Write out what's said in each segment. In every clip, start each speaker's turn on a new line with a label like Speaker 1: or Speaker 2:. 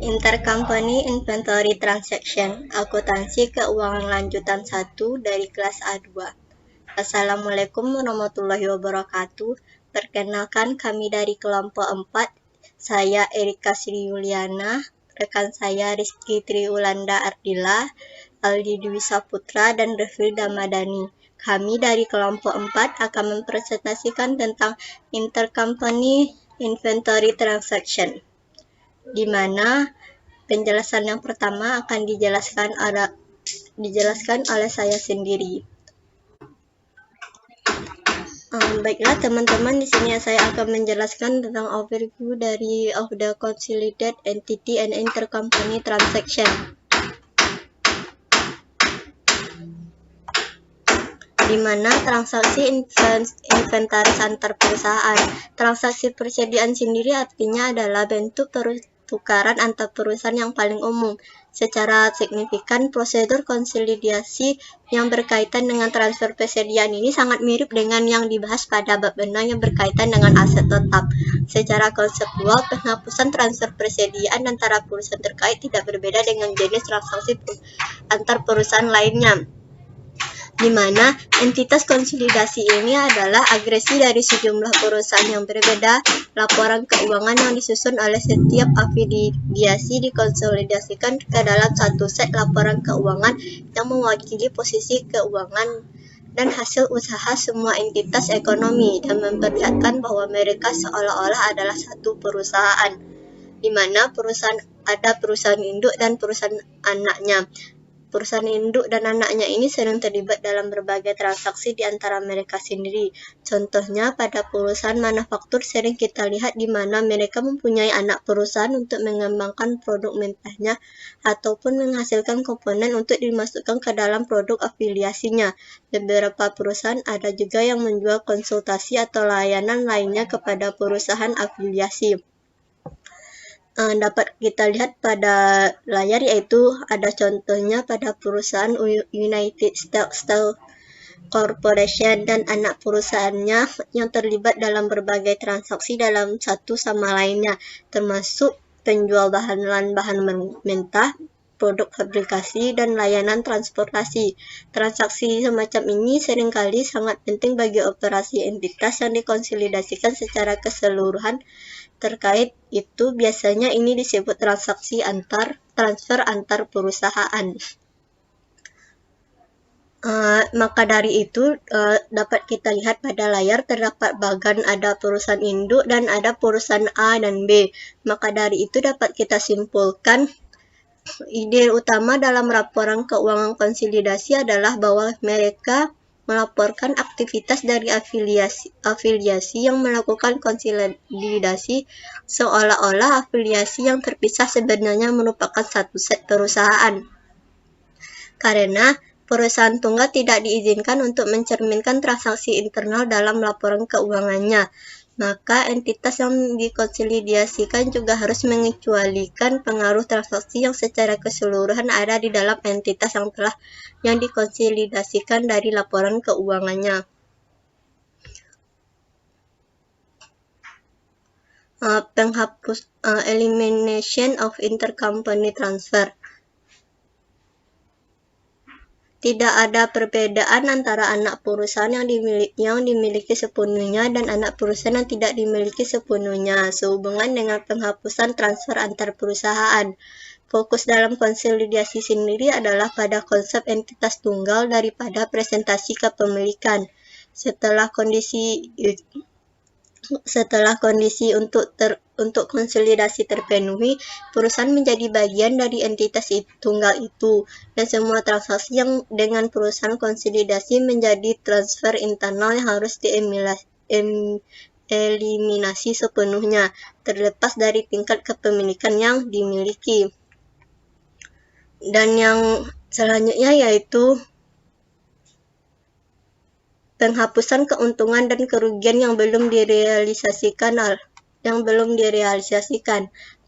Speaker 1: Intercompany Inventory Transaction, akuntansi keuangan lanjutan 1 dari kelas A2. Assalamualaikum warahmatullahi wabarakatuh. Perkenalkan, kami dari kelompok 4. Saya Erika Sri Yuliana, rekan saya Rizky Triulanda Ardila, Aldi Dwi Saputra, dan Refil Damadani. Kami dari kelompok 4 akan mempresentasikan tentang Intercompany Inventory Transaction, di mana penjelasan yang pertama akan dijelaskan oleh saya sendiri. Baiklah teman-teman, di sini saya akan menjelaskan tentang overview of the consolidated entity and intercompany transaction. Di mana transaksi inventaris antar perusahaan. Transaksi persediaan sendiri artinya adalah bentuk pertukaran antar perusahaan yang paling umum. Secara signifikan, prosedur konsolidasi yang berkaitan dengan transfer persediaan ini sangat mirip dengan yang dibahas pada bab 6 yang berkaitan dengan aset tetap. Secara konseptual, penghapusan transfer persediaan antara perusahaan terkait tidak berbeda dengan jenis transaksi antar perusahaan lainnya, di mana entitas konsolidasi ini adalah agresi dari sejumlah perusahaan yang berbeda. Laporan keuangan yang disusun oleh setiap afiliasi dikonsolidasikan ke dalam satu set laporan keuangan yang mewakili posisi keuangan dan hasil usaha semua entitas ekonomi dan memperlihatkan bahwa mereka seolah-olah adalah satu perusahaan, di mana ada perusahaan induk dan perusahaan anaknya. Perusahaan induk dan anaknya ini sering terlibat dalam berbagai transaksi di antara mereka sendiri. Contohnya, pada perusahaan manufaktur sering kita lihat di mana mereka mempunyai anak perusahaan untuk mengembangkan produk mentahnya ataupun menghasilkan komponen untuk dimasukkan ke dalam produk afiliasinya. Beberapa perusahaan ada juga yang menjual konsultasi atau layanan lainnya kepada perusahaan afiliasi. Dapat kita lihat pada layar, yaitu ada contohnya pada perusahaan United Steel Corporation dan anak perusahaannya yang terlibat dalam berbagai transaksi dalam satu sama lainnya, termasuk penjual bahan mentah, produk fabrikasi, dan layanan transportasi. Transaksi semacam ini seringkali sangat penting bagi operasi entitas yang dikonsolidasikan secara keseluruhan. Terkait itu, biasanya ini disebut transaksi transfer antar perusahaan. Maka dari itu, dapat kita lihat pada layar terdapat bagan ada perusahaan induk dan ada perusahaan A dan B. Maka dari itu dapat kita simpulkan, ide utama dalam laporan keuangan konsolidasi adalah bahwa mereka melaporkan aktivitas dari afiliasi yang melakukan konsolidasi, seolah-olah afiliasi yang terpisah sebenarnya merupakan satu set perusahaan. Karena perusahaan tunggal tidak diizinkan untuk mencerminkan transaksi internal dalam laporan keuangannya, maka entitas yang dikonsolidasikan juga harus mengecualikan pengaruh transaksi yang secara keseluruhan ada di dalam entitas yang dikonsolidasikan dari laporan keuangannya. Elimination of intercompany transfer. Tidak ada perbedaan antara anak perusahaan yang dimiliki sepenuhnya dan anak perusahaan yang tidak dimiliki sepenuhnya sehubungan dengan penghapusan transfer antar perusahaan. Fokus dalam konsolidasi sendiri adalah pada konsep entitas tunggal daripada presentasi kepemilikan. Setelah kondisi untuk konsolidasi terpenuhi, perusahaan menjadi bagian dari entitas tunggal itu, dan semua transaksi yang dengan perusahaan konsolidasi menjadi transfer internal yang harus dieliminasi sepenuhnya, terlepas dari tingkat kepemilikan yang dimiliki. Dan yang selanjutnya yaitu penghapusan keuntungan dan kerugian yang belum direalisasikan.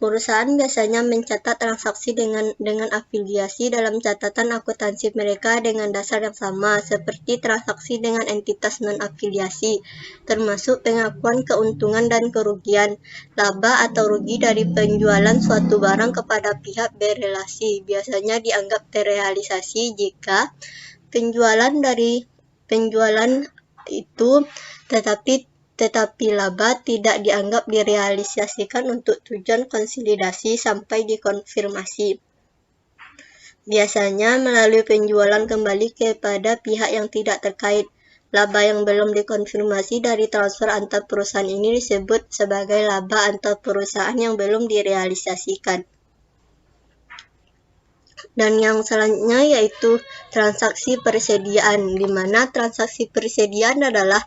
Speaker 1: Perusahaan biasanya mencatat transaksi dengan afiliasi dalam catatan akuntansi mereka dengan dasar yang sama, seperti transaksi dengan entitas non-afiliasi, termasuk pengakuan keuntungan dan kerugian, laba atau rugi dari penjualan suatu barang kepada pihak berelasi. Biasanya dianggap terrealisasi jika penjualan itu tetapi laba tidak dianggap direalisasikan untuk tujuan konsolidasi sampai dikonfirmasi. Biasanya melalui penjualan kembali kepada pihak yang tidak terkait. Laba yang belum dikonfirmasi dari transfer antar perusahaan ini disebut sebagai laba antar perusahaan yang belum direalisasikan. Dan yang selanjutnya yaitu transaksi persediaan, di mana transaksi persediaan adalah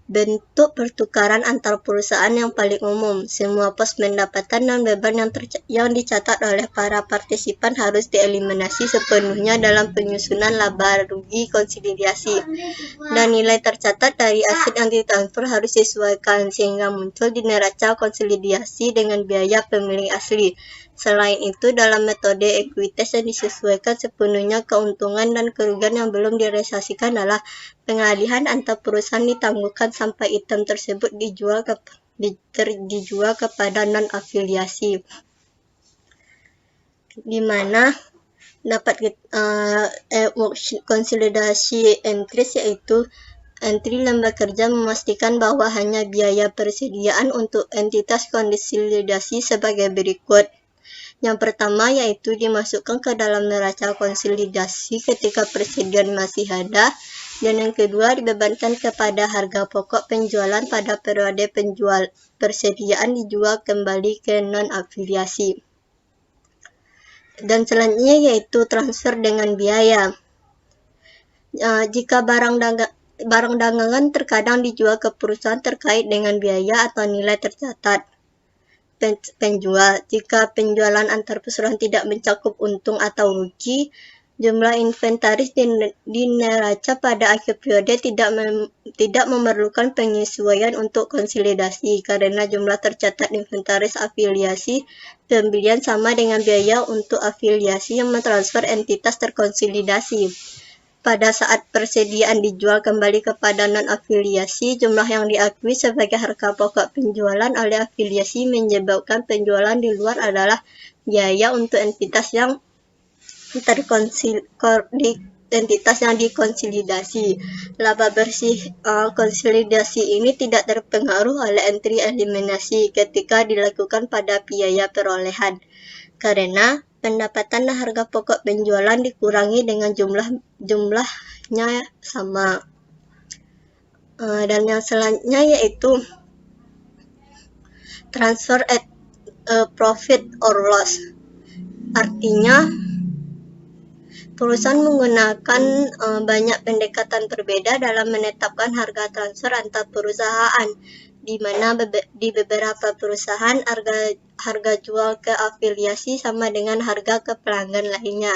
Speaker 1: bentuk pertukaran antar perusahaan yang paling umum. Semua pos pendapatan dan beban yang dicatat oleh para partisipan harus dieliminasi sepenuhnya dalam penyusunan laba rugi konsolidasi. Dan nilai tercatat dari aset yang ditransfer harus disesuaikan sehingga muncul di neraca konsolidasi dengan biaya pemilik asli. Selain itu, dalam metode ekuitas yang disesuaikan sepenuhnya keuntungan dan kerugian yang belum direalisasikan adalah pengalihan antar perusahaan ditangguhkan sampai item tersebut dijual kepada non-afiliasi. Di mana dapat konsolidasi entries, yaitu entry lembar kerja memastikan bahwa hanya biaya persediaan untuk entitas konsolidasi sebagai berikut. Yang pertama yaitu dimasukkan ke dalam neraca konsolidasi ketika persediaan masih ada, dan yang kedua dibebankan kepada harga pokok penjualan pada periode persediaan dijual kembali ke non-afiliasi. Dan selanjutnya yaitu transfer dengan biaya. Jika barang dagangan terkadang dijual ke perusahaan terkait dengan biaya atau nilai tercatat penjual. Jika penjualan antar perusahaan tidak mencakup untung atau rugi, jumlah inventaris di neraca pada akhir periode tidak memerlukan penyesuaian untuk konsolidasi karena jumlah tercatat inventaris afiliasi pembelian sama dengan biaya untuk afiliasi yang mentransfer entitas terkonsolidasi. Pada saat persediaan dijual kembali kepada non-afiliasi, jumlah yang diakui sebagai harga pokok penjualan oleh afiliasi menyebabkan penjualan di luar adalah biaya untuk entitas yang dikonsolidasi. Laba bersih konsolidasi ini tidak terpengaruh oleh entry eliminasi ketika dilakukan pada biaya perolehan, karena pendapatan dan harga pokok penjualan dikurangi dengan jumlahnya sama. Dan yang selanjutnya yaitu transfer at profit or loss. Artinya perusahaan menggunakan banyak pendekatan berbeda dalam menetapkan harga transfer antar perusahaan, di mana di beberapa perusahaan harga jual ke afiliasi sama dengan harga ke pelanggan lainnya.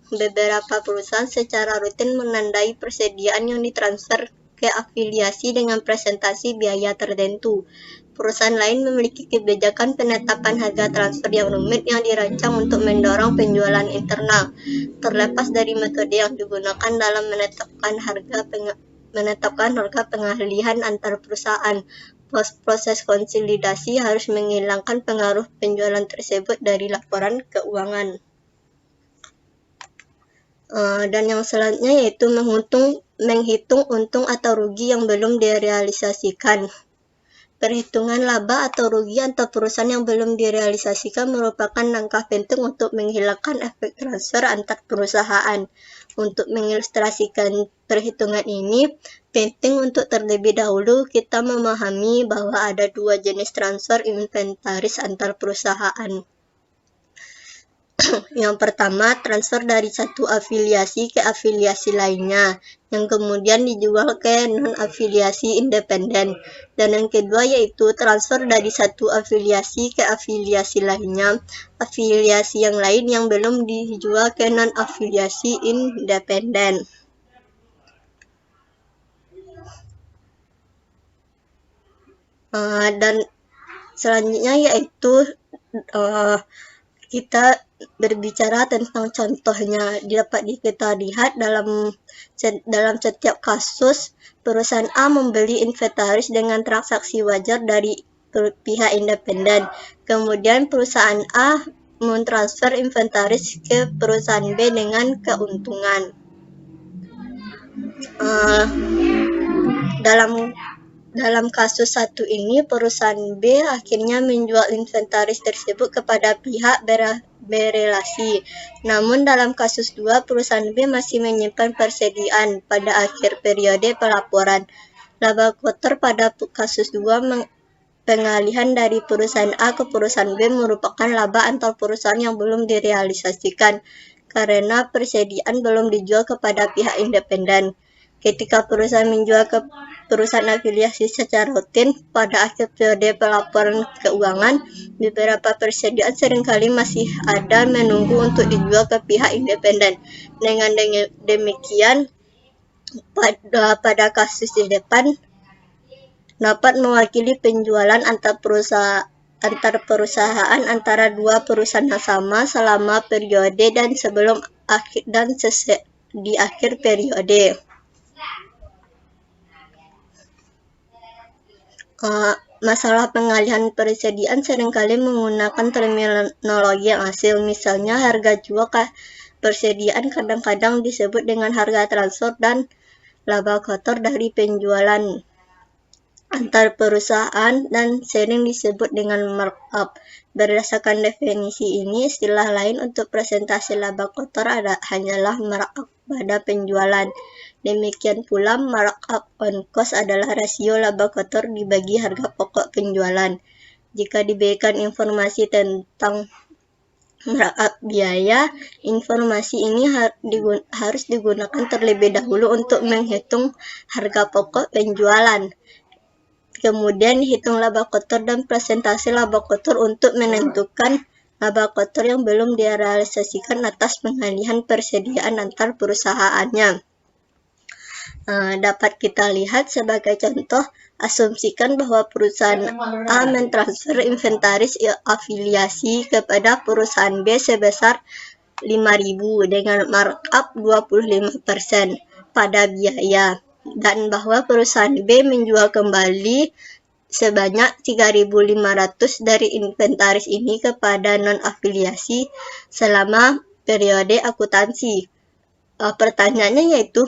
Speaker 1: Beberapa perusahaan secara rutin menandai persediaan yang ditransfer ke afiliasi dengan presentasi biaya tertentu. Perusahaan lain memiliki kebijakan penetapan harga transfer yang rumit yang dirancang untuk mendorong penjualan internal. Terlepas dari metode yang digunakan dalam menetapkan harga pengalihan antar perusahaan, proses konsolidasi harus menghilangkan pengaruh penjualan tersebut dari laporan keuangan. Dan yang selanjutnya yaitu menghitung untung atau rugi yang belum direalisasikan. Perhitungan laba atau rugi antar perusahaan yang belum direalisasikan merupakan langkah penting untuk menghilangkan efek transfer antar perusahaan. Untuk mengilustrasikan perhitungan ini, penting untuk terlebih dahulu kita memahami bahwa ada dua jenis transfer inventaris antar perusahaan. Yang pertama, transfer dari satu afiliasi ke afiliasi lainnya, yang kemudian dijual ke non-afiliasi independen. Dan yang kedua yaitu transfer dari satu afiliasi ke afiliasi lainnya, afiliasi yang lain yang belum dijual ke non-afiliasi independen. Dan Selanjutnya yaitu kita berbicara tentang contohnya. Dapat kita lihat dalam setiap kasus perusahaan A membeli inventaris dengan transaksi wajar dari pihak independen. Kemudian perusahaan A mentransfer inventaris ke perusahaan B dengan keuntungan. Dalam kasus satu ini, perusahaan B akhirnya menjual inventaris tersebut kepada pihak berelasi. Namun dalam kasus 2, perusahaan B masih menyimpan persediaan pada akhir periode pelaporan. Laba kotor pada kasus 2 pengalihan dari perusahaan A ke perusahaan B merupakan laba antar perusahaan yang belum direalisasikan karena persediaan belum dijual kepada pihak independen. Ketika perusahaan menjual ke perusahaan afiliasi secara rutin pada akhir periode pelaporan keuangan, beberapa persediaan seringkali masih ada menunggu untuk dijual ke pihak independen. Dengan demikian, pada kasus di depan dapat mewakili penjualan antar perusahaan antara dua perusahaan yang sama selama periode dan sebelum akhir dan di akhir periode. Masalah pengalihan persediaan seringkali menggunakan terminologi yang asing. Misalnya, harga jual persediaan kadang-kadang disebut dengan harga transfer dan laba kotor dari penjualan antar perusahaan dan sering disebut dengan markup. Berdasarkan definisi ini, istilah lain untuk presentasi laba kotor hanyalah markup pada penjualan. Demikian pula markup on cost adalah rasio laba kotor dibagi harga pokok penjualan. Jika diberikan informasi tentang markup biaya, informasi ini harus digunakan terlebih dahulu untuk menghitung harga pokok penjualan. Kemudian hitung laba kotor dan presentasi laba kotor untuk menentukan laba kotor yang belum direalisasikan atas pengalihan persediaan antar perusahaannya. Dapat kita lihat sebagai contoh, asumsikan bahwa perusahaan A mentransfer inventaris afiliasi kepada perusahaan B sebesar 5.000 dengan markup 25% pada biaya, dan bahwa perusahaan B menjual kembali sebanyak 3.500 dari inventaris ini kepada non-afiliasi selama periode akuntansi. Pertanyaannya yaitu,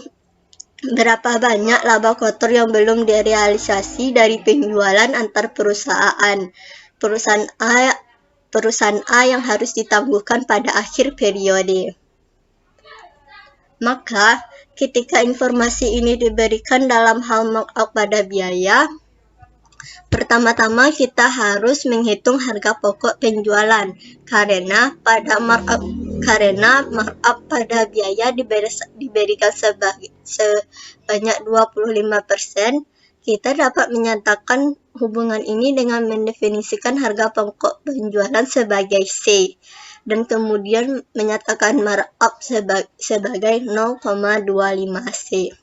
Speaker 1: berapa banyak laba kotor yang belum direalisasi dari penjualan antar perusahaan? Perusahaan A yang harus ditangguhkan pada akhir periode. Maka, ketika informasi ini diberikan dalam hal markup pada biaya, pertama-tama kita harus menghitung harga pokok penjualan karena markup pada biaya diberikan sebanyak 25%. Kita dapat menyatakan hubungan ini dengan mendefinisikan harga pokok penjualan sebagai C dan kemudian menyatakan markup sebagai 0,25C.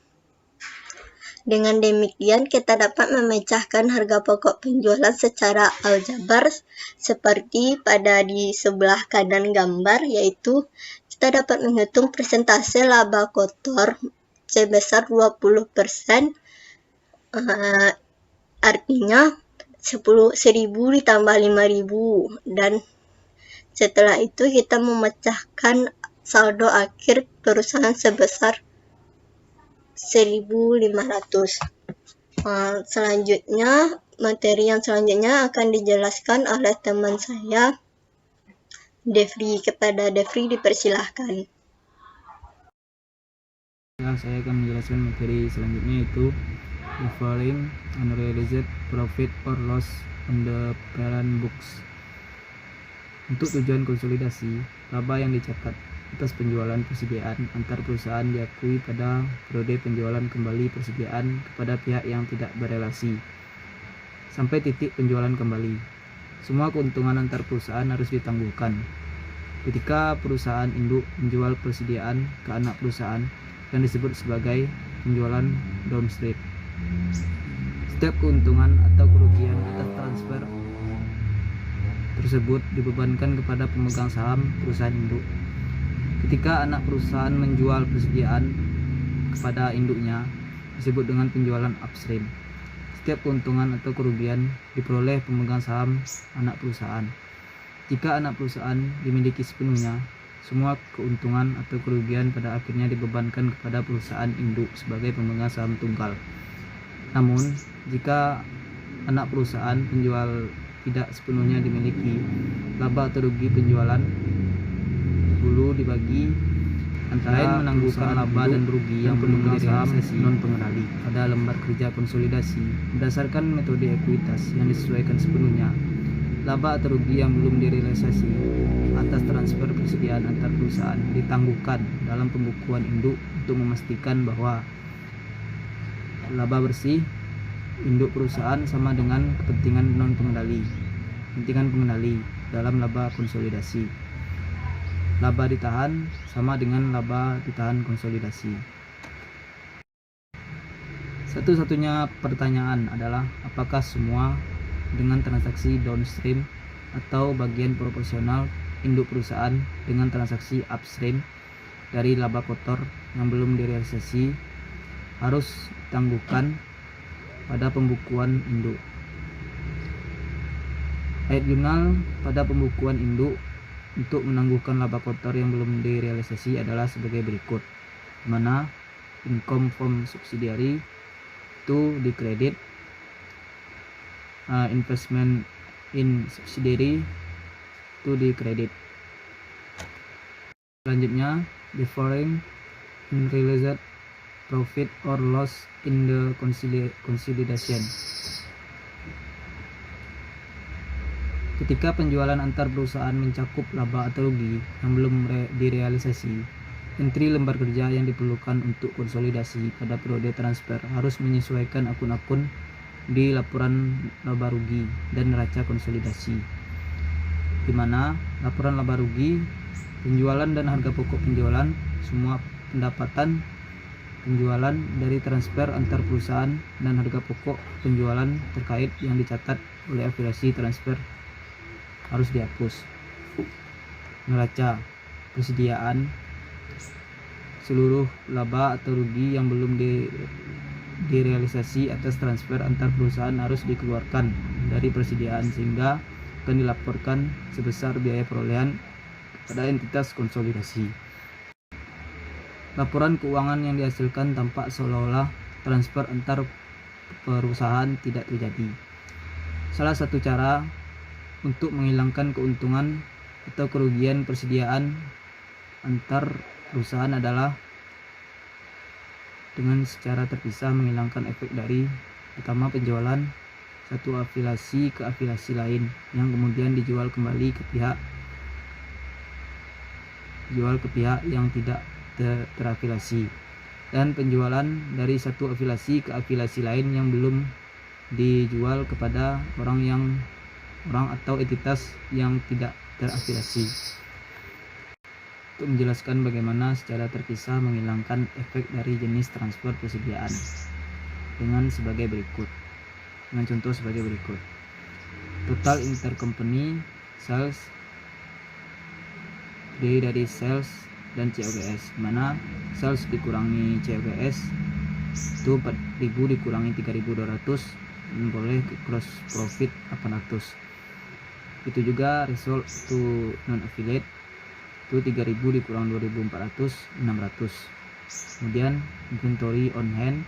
Speaker 1: Dengan demikian, kita dapat memecahkan harga pokok penjualan secara aljabar seperti pada di sebelah kanan gambar, yaitu kita dapat menghitung persentase laba kotor sebesar 20%, artinya 10.000 ditambah 5.000, dan setelah itu kita memecahkan saldo akhir perusahaan sebesar 1.500. Selanjutnya, materi yang selanjutnya akan dijelaskan oleh teman saya, Devri. Kepada Devri dipersilahkan.
Speaker 2: Saya akan menjelaskan materi selanjutnya, yaitu the following unrealized profit or loss on the parent books. Untuk tujuan konsolidasi, laba yang dicatat atas penjualan persediaan antar perusahaan diakui pada periode penjualan kembali persediaan kepada pihak yang tidak berelasi sampai titik penjualan kembali. Semua keuntungan antar perusahaan harus ditangguhkan. Ketika perusahaan induk menjual persediaan ke anak perusahaan yang disebut sebagai penjualan downstream, setiap keuntungan atau kerugian atas transfer tersebut dibebankan kepada pemegang saham perusahaan induk. Ketika anak perusahaan menjual persediaan kepada induknya, disebut dengan penjualan upstream. Setiap keuntungan atau kerugian diperoleh pemegang saham anak perusahaan. Jika anak perusahaan dimiliki sepenuhnya, semua keuntungan atau kerugian pada akhirnya dibebankan kepada perusahaan induk sebagai pemegang saham tunggal. Namun, jika anak perusahaan penjual tidak sepenuhnya dimiliki, laba atau rugi penjualan dulu dibagi antara menangguhkan laba dan rugi yang pemegang saham non pengendali pada lembar kerja konsolidasi berdasarkan metode ekuitas yang disesuaikan sepenuhnya. Laba atau rugi yang belum direalisasi atas transfer persediaan antar perusahaan ditangguhkan dalam pembukuan induk untuk memastikan bahwa laba bersih induk perusahaan sama dengan kepentingan non pengendali, kepentingan pengendali dalam laba konsolidasi. Laba ditahan sama dengan laba ditahan konsolidasi. Satu-satunya pertanyaan adalah apakah semua dengan transaksi downstream atau bagian proporsional induk perusahaan dengan transaksi upstream dari laba kotor yang belum direalisasi harus ditangguhkan pada pembukuan induk. Ayat jurnal pada pembukuan induk untuk menangguhkan laba kotor yang belum direalisasi adalah sebagai berikut, di mana income from subsidiary itu dikredit, investment in subsidiary itu dikredit. Selanjutnya, the following unrealized profit or loss in the consolidation. Ketika penjualan antar perusahaan mencakup laba atau rugi yang belum direalisasi, entry lembar kerja yang diperlukan untuk konsolidasi pada periode transfer harus menyesuaikan akun-akun di laporan laba rugi dan neraca konsolidasi, di mana laporan laba rugi, penjualan dan harga pokok penjualan, semua pendapatan penjualan dari transfer antar perusahaan dan harga pokok penjualan terkait yang dicatat oleh afiliasi transfer harus dihapus. Neraca persediaan, seluruh laba atau rugi yang belum direalisasi atas transfer antar perusahaan harus dikeluarkan dari persediaan sehingga akan dilaporkan sebesar biaya perolehan kepada entitas konsolidasi. Laporan keuangan yang dihasilkan tampak seolah-olah transfer antar perusahaan tidak terjadi. Salah satu cara untuk menghilangkan keuntungan atau kerugian persediaan antar perusahaan adalah dengan secara terpisah menghilangkan efek dari pertama penjualan satu afiliasi ke afiliasi lain yang kemudian dijual kembali ke pihak yang tidak terafiliasi, dan penjualan dari satu afiliasi ke afiliasi lain yang belum dijual kepada orang atau entitas yang tidak terafiliasi. Untuk menjelaskan bagaimana secara terpisah menghilangkan efek dari jenis transfer persediaan dengan contoh sebagai berikut. Total intercompany sales dari sales dan COGS, mana sales dikurangi COGS itu 4.000 dikurangi 3.200 memperoleh gross profit 800. Itu juga result to non affiliate itu 3.000 dikurang 2.400 600. Kemudian inventory on hand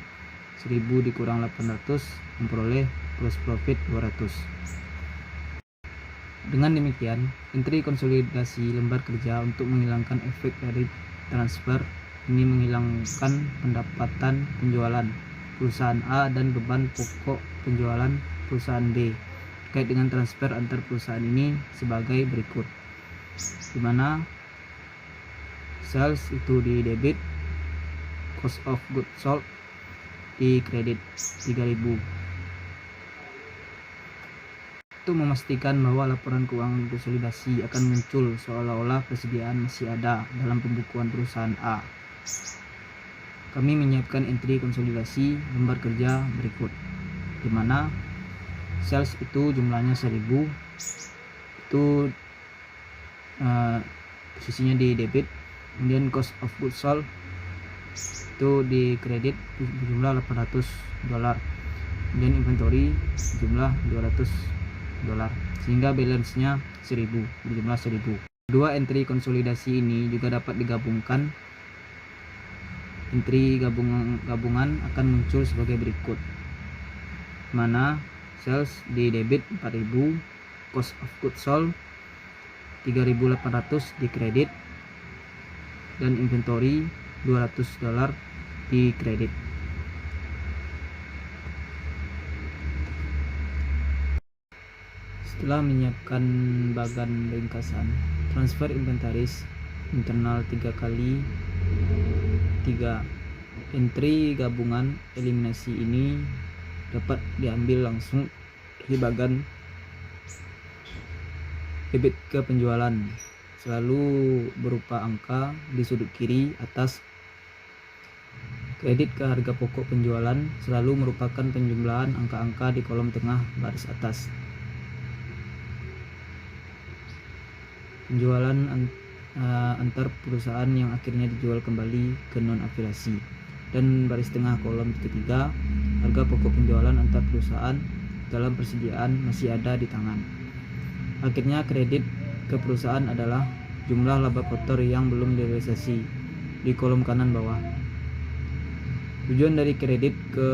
Speaker 2: 1.000 dikurang 800 memperoleh gross profit 200. Dengan demikian, entry konsolidasi lembar kerja untuk menghilangkan efek dari transfer ini menghilangkan pendapatan penjualan perusahaan A dan beban pokok penjualan perusahaan B terkait dengan transfer antar perusahaan ini sebagai berikut, di mana sales itu di debit, cost of goods sold di kredit 3.000. Untuk memastikan bahwa laporan keuangan konsolidasi akan muncul seolah-olah persediaan masih ada dalam pembukuan perusahaan A, kami menyiapkan entry konsolidasi lembar kerja berikut, di mana sales itu jumlahnya 1.000, itu itu posisinya di debit. Kemudian cost of goods sold itu di kredit berjumlah $800. Kemudian inventory berjumlah $200, sehingga balance-nya 1000, berjumlah 1000. Dua entry konsolidasi ini juga dapat digabungkan. Entry gabungan akan muncul sebagai berikut, mana sales di debit 4000, cost of goods sold 3800 di kredit, dan inventory $200 di kredit. Setelah menyiapkan bagan ringkasan, transfer inventaris internal 3 kali 3 entry gabungan eliminasi ini dapat diambil langsung dari bagan debit ke penjualan, selalu berupa angka di sudut kiri atas. Kredit ke harga pokok penjualan selalu merupakan penjumlahan angka-angka di kolom tengah baris atas. Penjualan antar perusahaan yang akhirnya dijual kembali ke non-afiliasi, dan baris tengah kolom ketiga, harga pokok penjualan antar perusahaan dalam persediaan masih ada di tangan. Akhirnya kredit ke perusahaan adalah jumlah laba kotor yang belum direalisasi di kolom kanan bawah. Tujuan dari kredit ke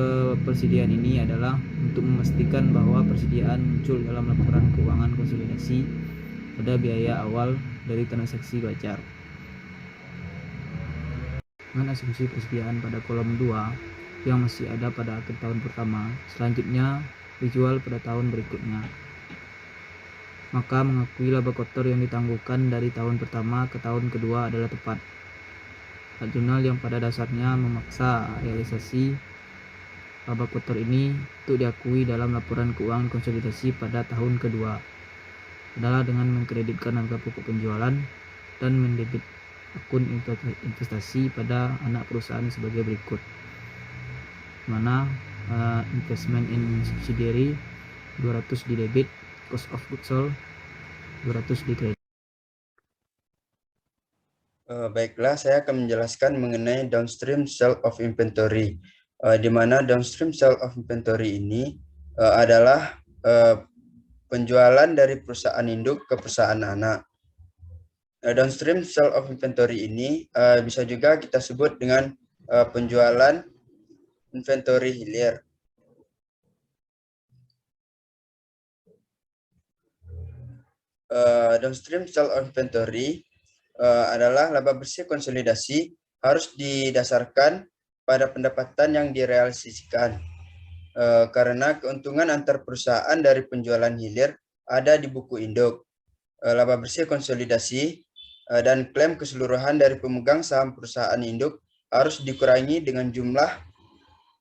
Speaker 2: persediaan ini adalah untuk memastikan bahwa persediaan muncul dalam laporan keuangan konsolidasi pada biaya awal dari transaksi wajar. Dengan asumsi persediaan pada kolom 2 yang masih ada pada akhir tahun pertama, selanjutnya dijual pada tahun berikutnya, maka mengakui laba kotor yang ditangguhkan dari tahun pertama ke tahun kedua adalah tepat. Hak jurnal yang pada dasarnya memaksa realisasi laba kotor ini untuk diakui dalam laporan keuangan konsolidasi pada tahun kedua adalah dengan mengkreditkan harga pokok penjualan dan mendebit akun investasi pada anak perusahaan sebagai berikut, mana investment in subsidiary 200 di debit, cost of goods sold 200 di kredit.
Speaker 3: Baiklah, saya akan menjelaskan mengenai downstream sale of inventory, di mana downstream sale of inventory ini adalah penjualan dari perusahaan induk ke perusahaan anak. Downstream sale of inventory ini bisa juga kita sebut dengan penjualan inventory hilir. Downstream sale of inventory adalah laba bersih konsolidasi harus didasarkan pada pendapatan yang direalisasikan, karena keuntungan antar perusahaan dari penjualan hilir ada di buku induk. Laba bersih konsolidasi dan klaim keseluruhan dari pemegang saham perusahaan induk harus dikurangi dengan jumlah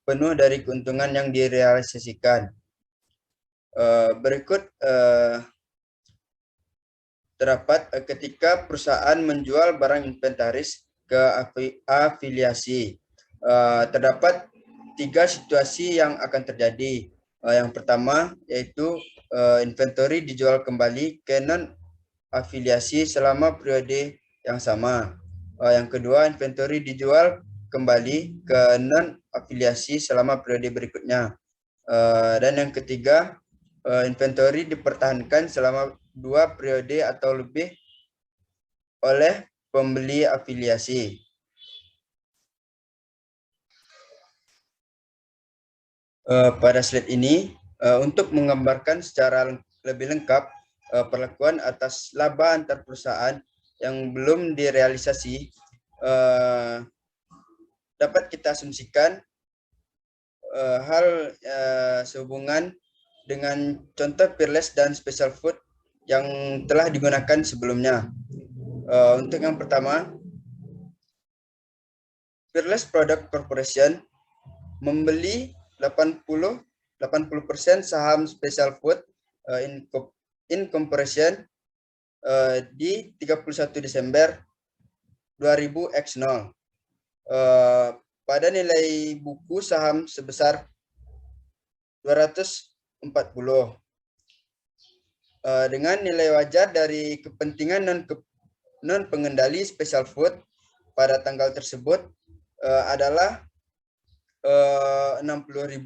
Speaker 3: penuh dari keuntungan yang direalisasikan. Berikut terdapat ketika perusahaan menjual barang inventaris ke afiliasi. Terdapat 3 situasi yang akan terjadi. Yang pertama yaitu inventory dijual kembali ke non-afiliasi selama periode yang sama. Yang kedua, inventory dijual kembali ke non-afiliasi selama periode berikutnya. Dan yang ketiga, inventory dipertahankan selama 2 periode atau lebih oleh pembeli afiliasi. Pada slide ini, untuk menggambarkan secara lebih lengkap perlakuan atas laba antar perusahaan yang belum direalisasi, dapat kita asumsikan hal sehubungan dengan contoh Peerless dan Special Food yang telah digunakan sebelumnya. Untuk yang pertama, Peerless Product Corporation membeli 80% saham Special Food Incorporation di 31 Desember 2000 X0 pada nilai buku saham sebesar 240. dengan nilai wajar dari kepentingan non pengendali special food pada tanggal tersebut adalah 60.000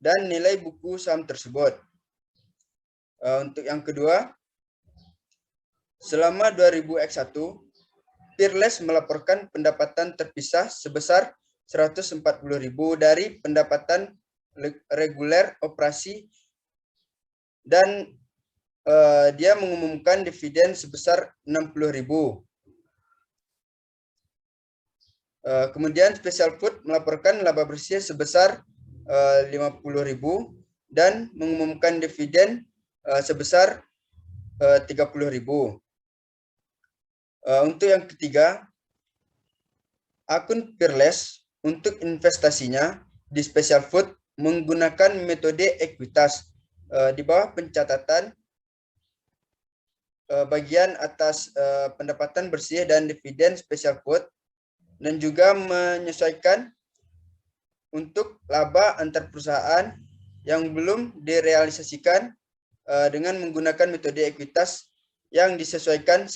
Speaker 3: dan nilai buku saham tersebut. Untuk yang kedua, selama 2001, Peerless melaporkan pendapatan terpisah sebesar 140.000 dari pendapatan reguler operasi dan dia mengumumkan dividen sebesar 60.000. Kemudian Special Food melaporkan laba bersih sebesar 50.000 dan mengumumkan dividen sebesar 30.000. Untuk yang ketiga, akun Peerless untuk investasinya di Special Food menggunakan metode ekuitas di bawah pencatatan bagian atas pendapatan bersih dan dividen Special Food, dan juga menyesuaikan untuk laba antar perusahaan yang belum direalisasikan dengan menggunakan metode ekuitas yang disesuaikan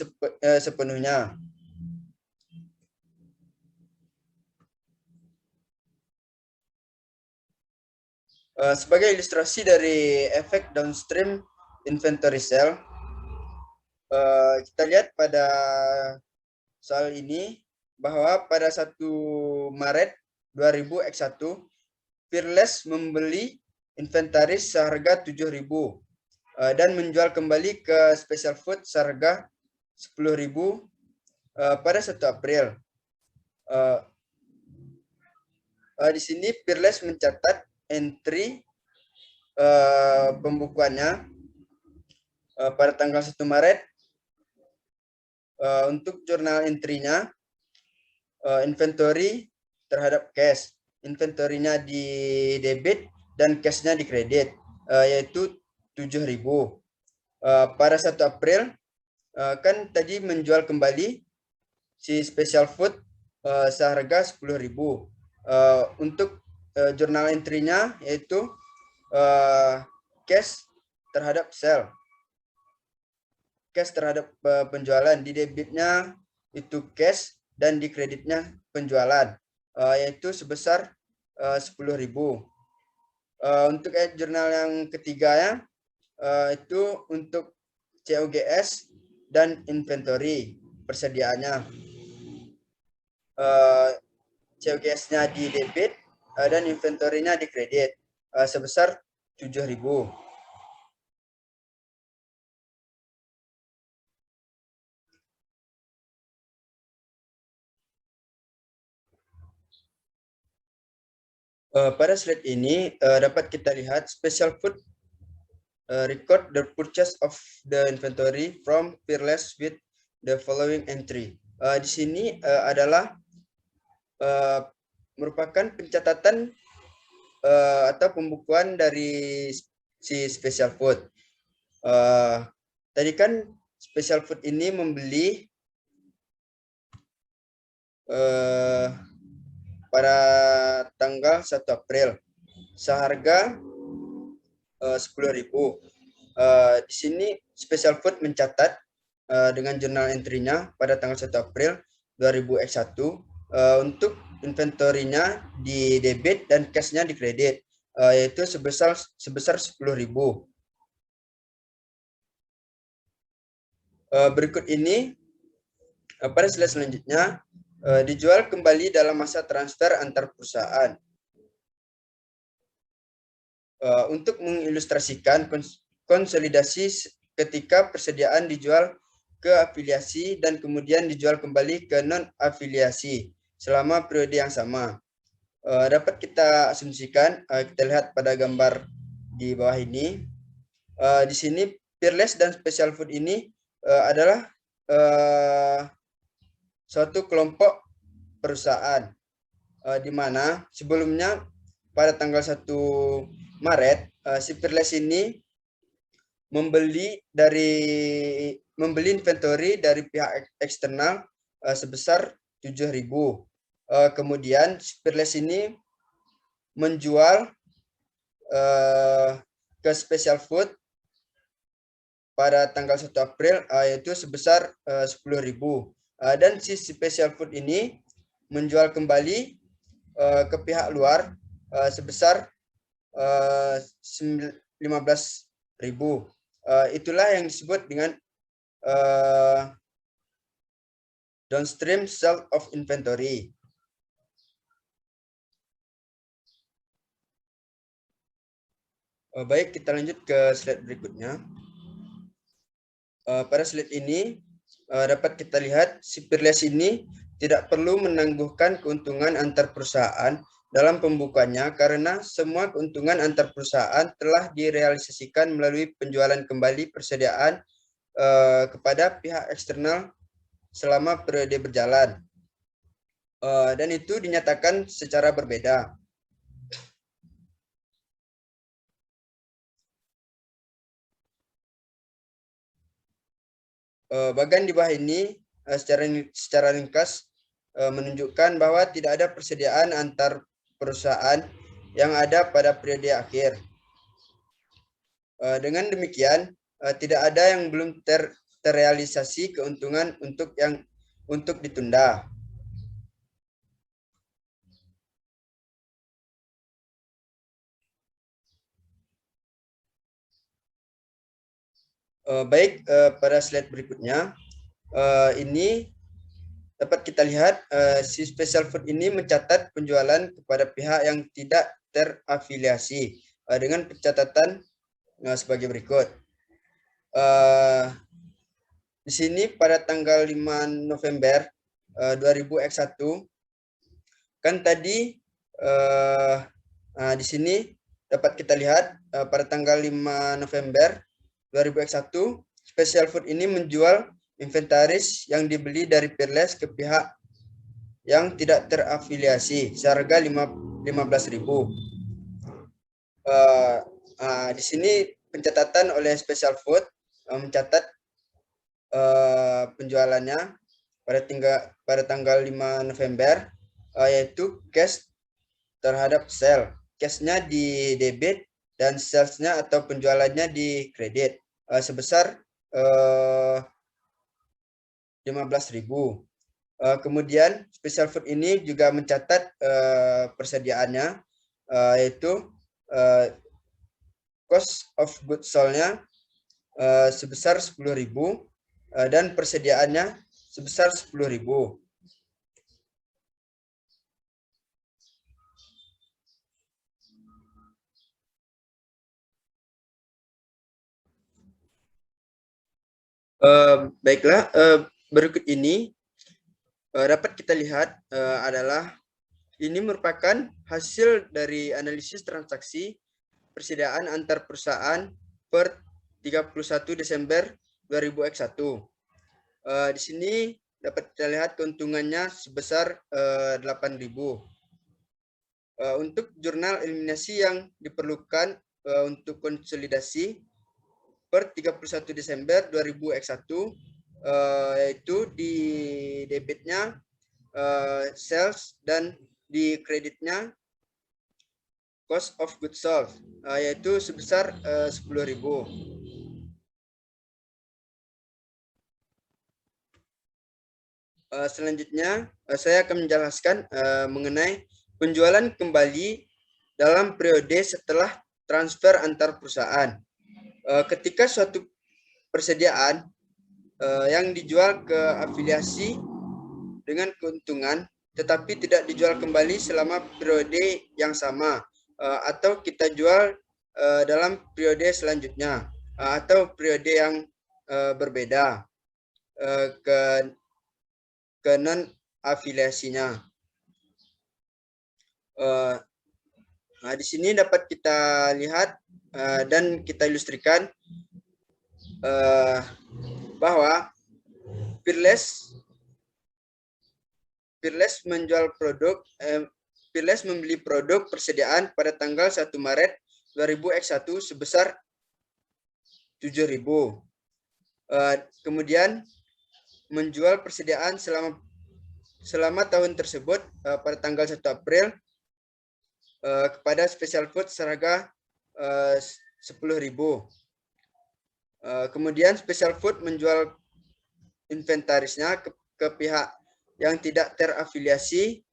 Speaker 3: sepenuhnya. Sebagai ilustrasi dari efek downstream inventory sale, kita lihat pada soal ini bahwa pada 1 Maret 2001, Peerless membeli inventaris seharga 7.000 dan menjual kembali ke Special Food seharga 10.000 pada 1 April. Di sini Peerless mencatat entry pembukuannya pada tanggal 1 Maret. Untuk jurnal entry-nya, inventory terhadap cash, inventory-nya di debit dan cash-nya di kredit, yaitu 7.000. Pada 1 April kan tadi menjual kembali si Special Food seharga 10.000. Untuk jurnal entry-nya yaitu cash terhadap sell, cash terhadap penjualan. Di debitnya itu cash dan di kreditnya penjualan, yaitu sebesar 10.000. Untuk jurnal yang ketiga ya, itu untuk COGS dan inventory persediaannya. COGS-nya di debit dan inventory-nya di kredit sebesar 7.000. Pada slide ini dapat kita lihat Special Food record the purchase of the inventory from Peerless with the following entry. Di sini adalah merupakan pencatatan atau pembukuan dari si Special Food. Tadi kan Special Food ini membeli pada tanggal 1 April seharga 10.000. Di sini Special Food mencatat dengan jurnal entry-nya pada tanggal 1 April 2001 untuk inventory-nya di debit dan cash-nya di kredit, yaitu sebesar 10.000. Berikut ini pada slide selanjutnya dijual kembali dalam masa transfer antar perusahaan. Untuk mengilustrasikan konsolidasi ketika persediaan dijual ke afiliasi dan kemudian dijual kembali ke non-afiliasi selama periode yang sama. Dapat kita asumsikan, kita lihat pada gambar di bawah ini. Di sini Peerless dan Special Food ini adalah suatu kelompok perusahaan di mana sebelumnya pada tanggal 1 Maret si Peerless ini membeli inventory dari pihak eksternal sebesar 7.000. Kemudian Peerless ini menjual ke ke special food pada tanggal 1 April yaitu sebesar 10.000. Dan si special food ini menjual kembali ke pihak luar sebesar 15.000. Itulah yang disebut dengan downstream sale of inventory. Baik, kita lanjut ke slide berikutnya. Pada slide ini dapat kita lihat si Peerless ini tidak perlu menangguhkan keuntungan antar perusahaan dalam pembukanya karena semua keuntungan antar perusahaan telah direalisasikan melalui penjualan kembali persediaan kepada pihak eksternal selama periode berjalan. Dan itu dinyatakan secara berbeda. Bagian di bawah ini secara ringkas menunjukkan bahwa tidak ada persediaan antar perusahaan yang ada pada periode akhir. Dengan demikian, tidak ada yang belum terrealisasi keuntungan untuk ditunda. Baik, pada slide berikutnya ini dapat kita lihat si special food ini mencatat penjualan kepada pihak yang tidak terafiliasi dengan pencatatan sebagai berikut. Di sini pada tanggal 5 November 2021 kan tadi di sini dapat kita lihat pada tanggal 5 November 2021 special food ini menjual inventaris yang dibeli dari Peerless ke pihak yang tidak terafiliasi seharga 15.000. Di sini pencatatan oleh special food mencatat penjualannya pada tanggal 5 November yaitu cash terhadap sale. Cashnya di debit dan salesnya atau penjualannya di kredit sebesar 15.000. Kemudian special food ini juga mencatat persediaannya yaitu cost of goods sold-nya sebesar 10.000 dan persediaannya sebesar 10.000. Baiklah, berikut ini dapat kita lihat adalah ini merupakan hasil dari analisis transaksi persediaan antar perusahaan per 31 Desember 2021. Di sini dapat kita lihat keuntungannya sebesar 8.000. Untuk jurnal eliminasi yang diperlukan untuk konsolidasi per 31 Desember 2021 yaitu di debitnya sales dan di kreditnya cost of goods sold yaitu sebesar 10.000. Selanjutnya saya akan menjelaskan mengenai penjualan kembali dalam periode setelah transfer antar perusahaan. Ketika suatu persediaan yang dijual ke afiliasi dengan keuntungan tetapi tidak dijual kembali selama periode yang sama atau kita jual dalam periode selanjutnya atau periode yang berbeda ke non afiliasinya. Di sini dapat kita lihat dan kita ilustrikan bahwa Peerless menjual produk, Peerless membeli produk persediaan pada tanggal 1 Maret 2021 sebesar 7.000. Kemudian menjual persediaan selama tahun tersebut pada tanggal 1 April kepada special food seharga 10.000. Kemudian Special Food menjual inventarisnya ke pihak yang tidak terafiliasi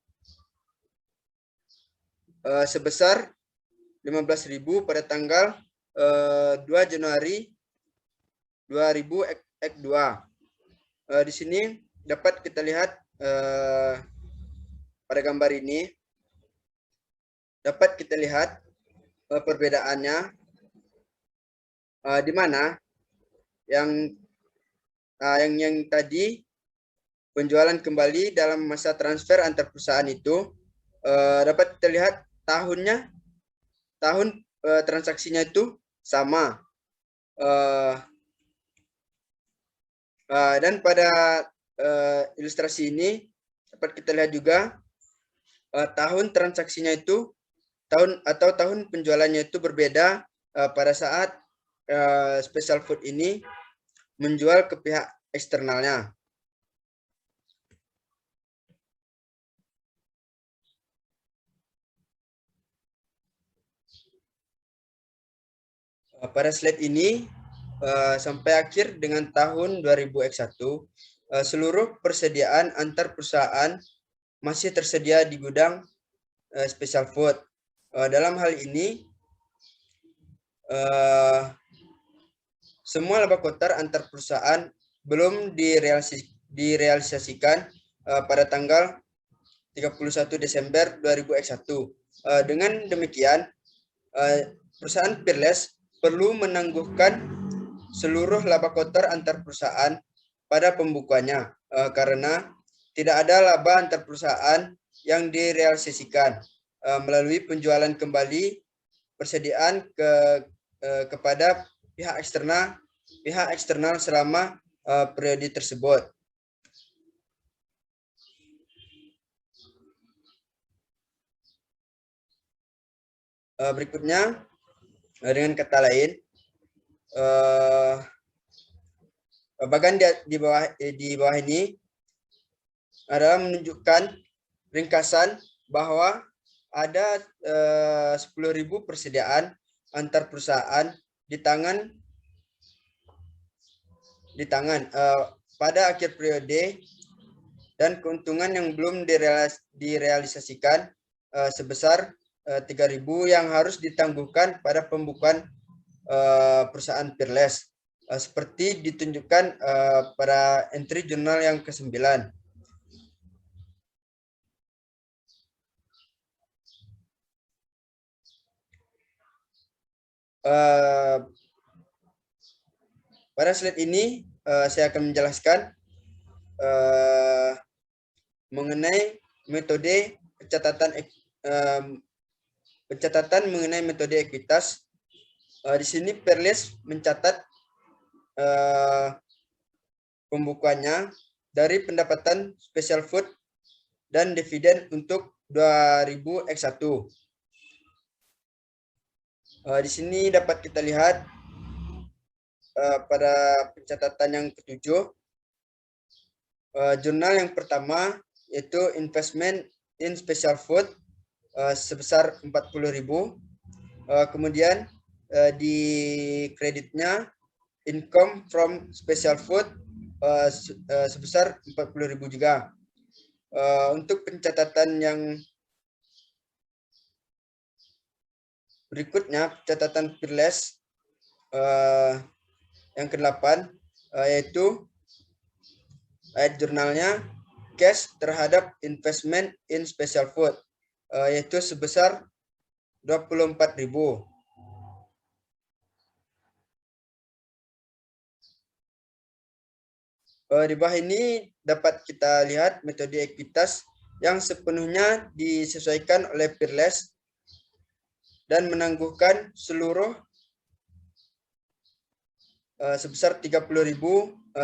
Speaker 3: sebesar 15.000 pada tanggal 2 Januari 2000 Ek 2. Di sini dapat kita lihat pada gambar ini dapat kita lihat perbedaannya di mana yang tadi penjualan kembali dalam masa transfer antar perusahaan itu dapat kita lihat tahun transaksinya itu sama. Dan pada ilustrasi ini dapat kita lihat juga tahun transaksinya itu tahun penjualannya itu berbeda pada saat Special Food ini menjual ke pihak eksternalnya. Pada slide ini sampai akhir dengan tahun 2001 seluruh persediaan antar perusahaan masih tersedia di gudang Special Food. Dalam hal ini semua laba kotor antar perusahaan belum direalisasikan pada tanggal 31 Desember 2001. Dengan demikian, perusahaan Peerless perlu menangguhkan seluruh laba kotor antar perusahaan pada pembukuannya karena tidak ada laba antar perusahaan yang direalisasikan melalui penjualan kembali persediaan kepada pihak eksternal selama periode tersebut. Berikutnya, dengan kata lain, bagian di bawah ini adalah menunjukkan ringkasan bahwa ada 10.000 persediaan antar perusahaan di tangan pada akhir periode dan keuntungan yang belum direalisasikan sebesar 3.000 yang harus ditangguhkan pada pembukuan perusahaan Peerless seperti ditunjukkan pada entry jurnal yang ke-9. Pada slide ini saya akan menjelaskan mengenai metode pencatatan mengenai metode ekuitas. Di sini Peerless mencatat pembukuannya dari pendapatan Special Food dan dividen untuk 2000X1. Di sini dapat kita lihat pada pencatatan yang ke-7, jurnal yang pertama yaitu Investment in Special Food sebesar 40.000. Kemudian di kreditnya income from Special Food sebesar 40.000 juga. Untuk pencatatan yang berikutnya, catatan Peerless yang ke-8 yaitu ayat jurnalnya cash terhadap investment in Special Food yaitu sebesar 24.000. Di bawah ini dapat kita lihat metode ekuitas yang sepenuhnya disesuaikan oleh Peerless dan menangguhkan seluruh sebesar 30.000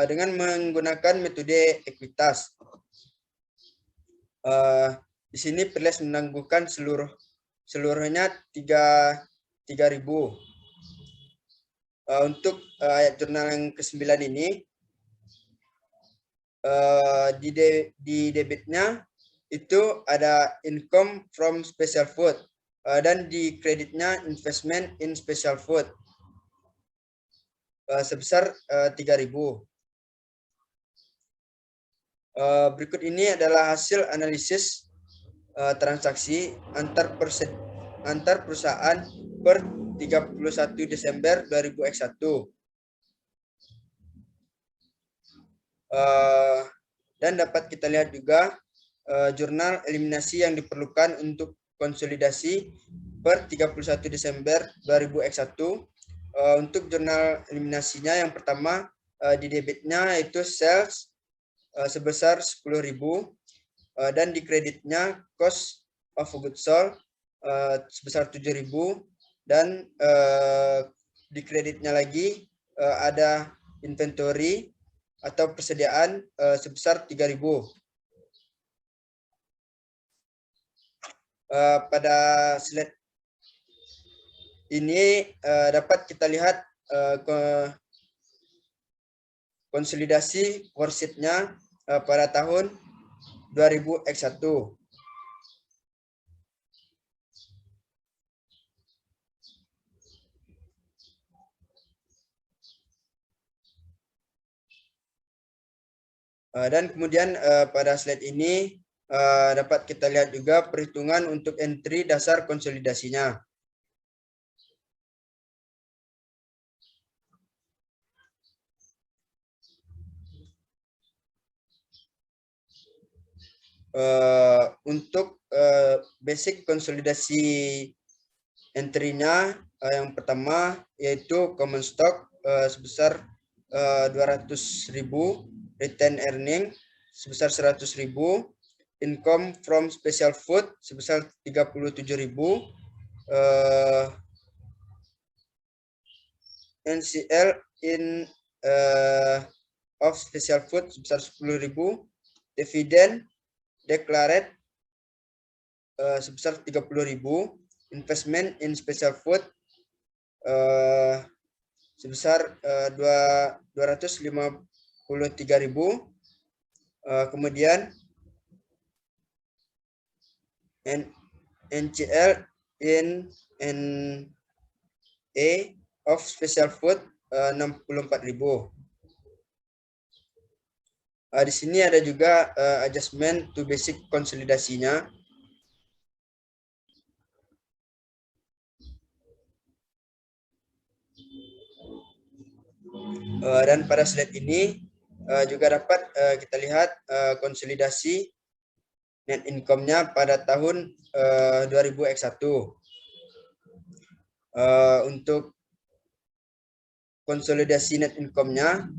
Speaker 3: dengan menggunakan metode ekuitas. Di sini Peerless menangguhkan seluruhnya 3.000. Untuk ayat jurnal yang ke-9 ini di debitnya itu ada income from Special Food dan di kreditnya investment in Special Food sebesar 3.000. Berikut ini adalah hasil analisis transaksi antar perusahaan per 31 Desember 2021. Dan dapat kita lihat juga jurnal eliminasi yang diperlukan untuk konsolidasi per 31 Desember 2021. Untuk jurnal eliminasinya yang pertama di debitnya itu sales sebesar 10.000 dan di kreditnya cost of goods sold sebesar 7.000 dan di kreditnya lagi ada inventory atau persediaan sebesar 3.000. Pada slide ini dapat kita lihat konsolidasi worksheet-nya pada tahun 2021. Dan kemudian pada slide ini dapat kita lihat juga perhitungan untuk entry dasar konsolidasinya. Untuk basic konsolidasi entry-nya yang pertama yaitu common stock sebesar 200.000, retain earning sebesar 100.000, income from special food sebesar 37.000, NCL in of special food sebesar 10.000, dividend declared sebesar 30.000, investment in special food sebesar 253.000, kemudian NCL in NA of special food 64.000. Di sini ada juga adjustment to basic konsolidasinya. Dan pada slide ini juga dapat kita lihat konsolidasi net income-nya pada tahun 2021. Untuk konsolidasi net income-nya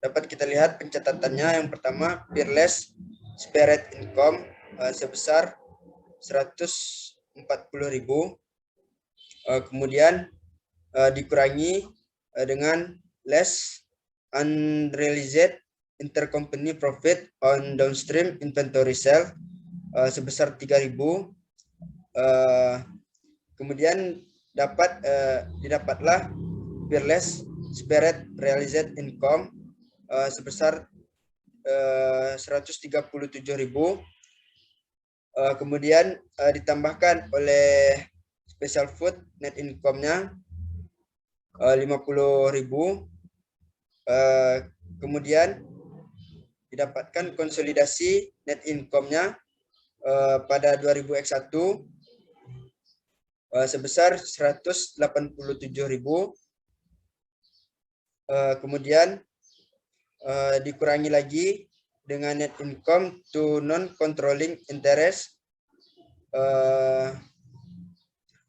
Speaker 3: dapat kita lihat pencatatannya. Yang pertama, Peerless Spirit Income sebesar 140.000, kemudian dikurangi dengan less unrealized intercompany profit on downstream inventory sale sebesar 3.000, kemudian didapatlah Peerless Spirit Realized Income sebesar 137.000, kemudian ditambahkan oleh special food net income-nya 50.000, kemudian didapatkan konsolidasi net income-nya pada 2021 sebesar 187.000, kemudian dikurangi lagi dengan net income to non-controlling interest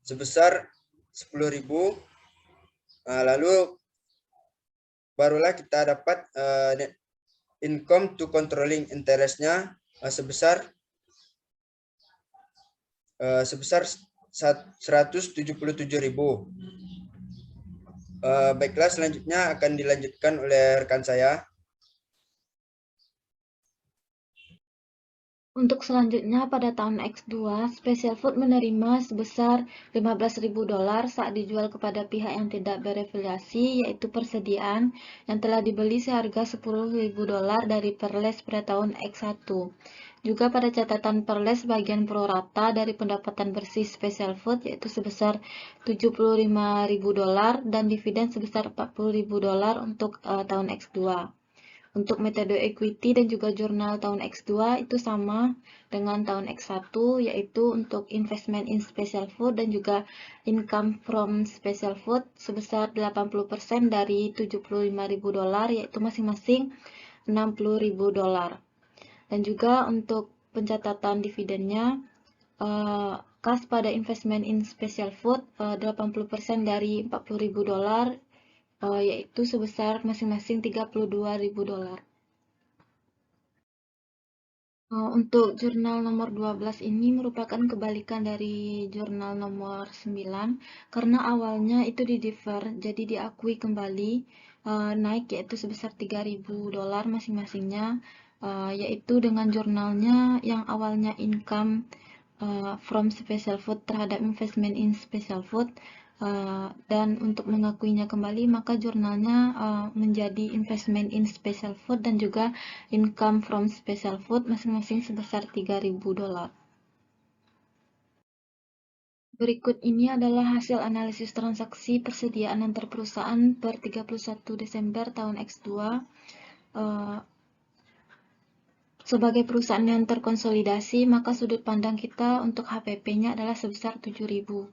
Speaker 3: sebesar 10.000. Lalu barulah kita dapat net income to controlling interest-nya sebesar 177.000. Baiklah, selanjutnya akan dilanjutkan oleh rekan saya.
Speaker 4: Untuk selanjutnya, pada tahun X2, Special Food menerima sebesar $15.000 saat dijual kepada pihak yang tidak berafiliasi, yaitu persediaan yang telah dibeli seharga $10.000 dari Peerless pada tahun X1. Juga pada catatan perles bagian prorata dari pendapatan bersih special food yaitu sebesar $75.000 dan dividen sebesar $40.000 untuk tahun X2. Untuk metode equity dan juga jurnal tahun X2 itu sama dengan tahun X1, yaitu untuk investment in special food dan juga income from special food sebesar 80% dari $75.000 yaitu masing-masing $60.000. Dan juga untuk pencatatan dividennya, kas pada investment in special food 80% dari $40.000 yaitu sebesar masing-masing $32.000. Untuk jurnal nomor 12 ini merupakan kebalikan dari jurnal nomor 9 karena awalnya itu di-defer, jadi diakui kembali naik yaitu sebesar $3.000 masing-masingnya, yaitu dengan jurnalnya yang awalnya income from special food terhadap investment in special food, dan untuk mengakuinya kembali maka jurnalnya menjadi investment in special food dan juga income from special food masing-masing sebesar $3.000. Berikut ini adalah hasil analisis transaksi persediaan antar perusahaan per 31 Desember tahun X2. Sebagai perusahaan yang terkonsolidasi, maka sudut pandang kita untuk HPP-nya adalah sebesar $7.000.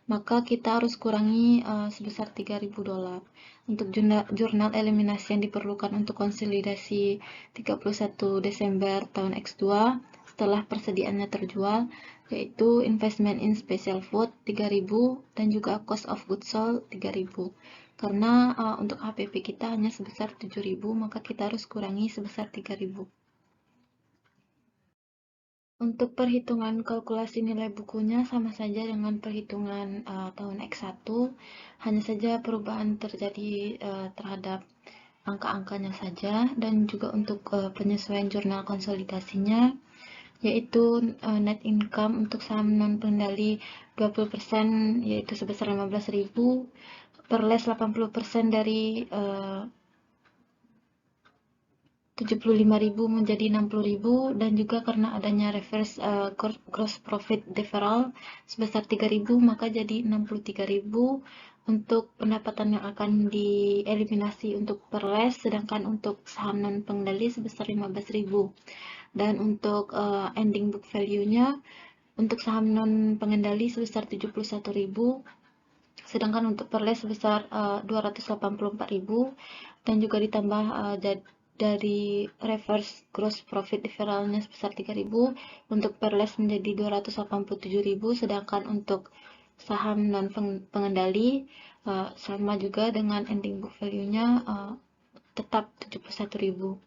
Speaker 4: Maka kita harus kurangi sebesar $3.000. Untuk jurnal eliminasi yang diperlukan untuk konsolidasi 31 Desember tahun X2 setelah persediaannya terjual, yaitu investment in special food 3.000 dan juga cost of goods sold 3.000. Karena untuk HPP kita hanya sebesar 7.000, maka kita harus kurangi sebesar 3.000. Untuk perhitungan kalkulasi nilai bukunya sama saja dengan perhitungan tahun X1, hanya saja perubahan terjadi terhadap angka-angkanya saja, dan juga untuk penyesuaian jurnal konsolidasinya, yaitu net income untuk saham non-pengendali 20% yaitu sebesar 15.000, perles 80% dari 75.000 menjadi 60.000, dan juga karena adanya reverse gross profit deferral sebesar 3.000 maka jadi 63.000 untuk pendapatan yang akan dieliminasi untuk perles, sedangkan untuk saham non pengendali sebesar 15.000. Dan untuk ending book value-nya untuk saham non pengendali sebesar 71.000, sedangkan untuk perles sebesar 284.000, dan juga ditambah dari reverse gross profit deferralnya sebesar 3.000 untuk perles menjadi 287.000, sedangkan untuk saham non pengendali sama juga dengan ending book value-nya tetap 71.000.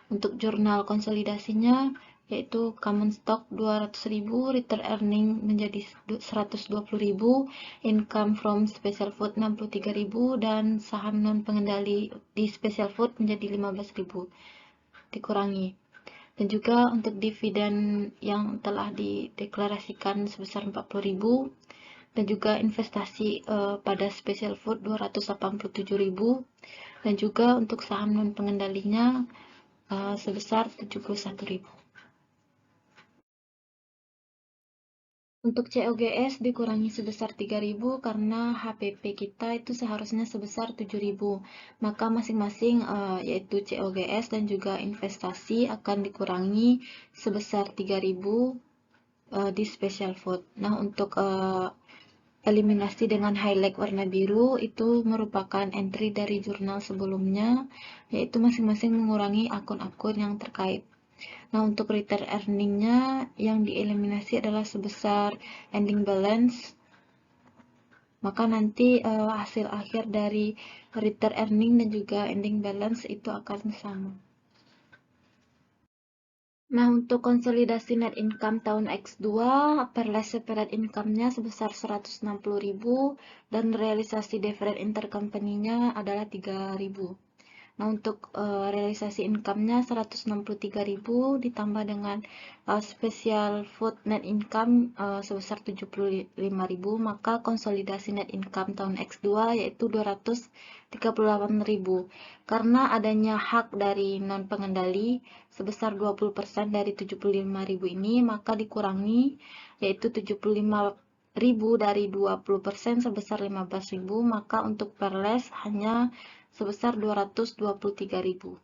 Speaker 4: Untuk jurnal konsolidasinya yaitu common stock 200.000, return earning menjadi 120.000, income from special food 63.000, dan saham non pengendali di special food menjadi 15.000 dikurangi. Dan juga untuk dividen yang telah dideklarasikan sebesar 40.000, dan juga investasi pada special food 287.000, dan juga untuk saham non pengendalinya sebesar 71.000. Untuk COGS dikurangi sebesar 3.000 karena HPP kita itu seharusnya sebesar 7.000. Maka masing-masing yaitu COGS dan juga investasi akan dikurangi sebesar 3.000 di special food. Nah, untuk eliminasi dengan highlight warna biru itu merupakan entry dari jurnal sebelumnya, yaitu masing-masing mengurangi akun-akun yang terkait. Nah, untuk return earning-nya yang dieliminasi adalah sebesar ending balance, maka nanti hasil akhir dari return earning dan juga ending balance itu akan sama. Nah, untuk konsolidasi net income tahun X2, perles separate income-nya sebesar 160.000 dan realisasi dividend intercompany-nya adalah 3.000. Nah, untuk realisasi income-nya 163.000 ditambah dengan special food net income sebesar 75.000, maka konsolidasi net income tahun X2 yaitu 238.000. Karena adanya hak dari non pengendali sebesar 20% dari 75.000 ini, maka dikurangi yaitu 75.000 dari 20% sebesar 15.000, maka untuk perles hanya sebesar 223.000.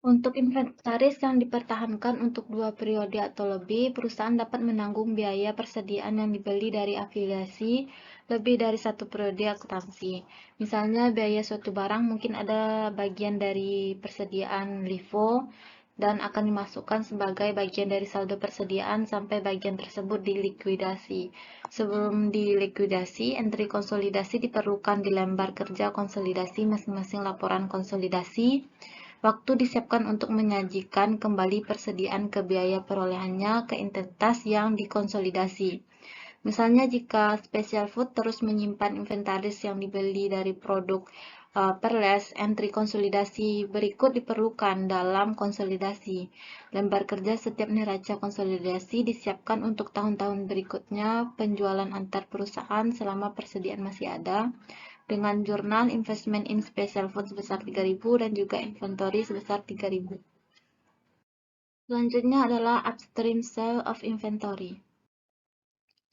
Speaker 4: Untuk inventaris yang dipertahankan untuk 2 periode atau lebih, perusahaan dapat menanggung biaya persediaan yang dibeli dari afiliasi lebih dari 1 periode akuntansi. Misalnya biaya suatu barang mungkin ada bagian dari persediaan LIFO dan akan dimasukkan sebagai bagian dari saldo persediaan sampai bagian tersebut dilikuidasi. Sebelum dilikuidasi, entry konsolidasi diperlukan di lembar kerja konsolidasi masing-masing laporan konsolidasi. Waktu disiapkan untuk menyajikan kembali persediaan ke biaya perolehannya ke entitas yang dikonsolidasi. Misalnya jika Special Food terus menyimpan inventaris yang dibeli dari produk perles, entry konsolidasi berikut diperlukan dalam konsolidasi. Lembar kerja setiap neraca konsolidasi disiapkan untuk tahun-tahun berikutnya penjualan antar perusahaan selama persediaan masih ada, dengan jurnal investment in special food sebesar 3.000 dan juga inventory sebesar 3.000. Selanjutnya adalah upstream sale of inventory.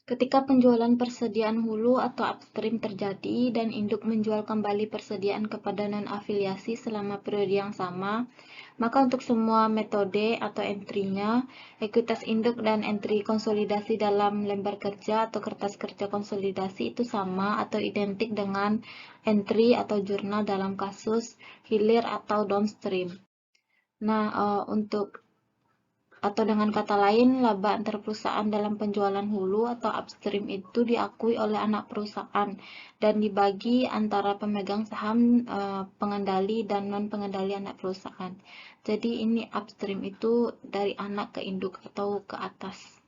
Speaker 4: Ketika penjualan persediaan hulu atau upstream terjadi dan induk menjual kembali persediaan kepada non-afiliasi selama periode yang sama, maka untuk semua metode atau entry-nya, ekuitas induk dan entry konsolidasi dalam lembar kerja atau kertas kerja konsolidasi itu sama atau identik dengan entry atau jurnal dalam kasus hilir atau downstream. Nah, atau dengan kata lain, laba antar perusahaan dalam penjualan hulu atau upstream itu diakui oleh anak perusahaan dan dibagi antara pemegang saham, pengendali, dan non-pengendali anak perusahaan. Jadi ini upstream itu dari anak ke induk atau ke atas.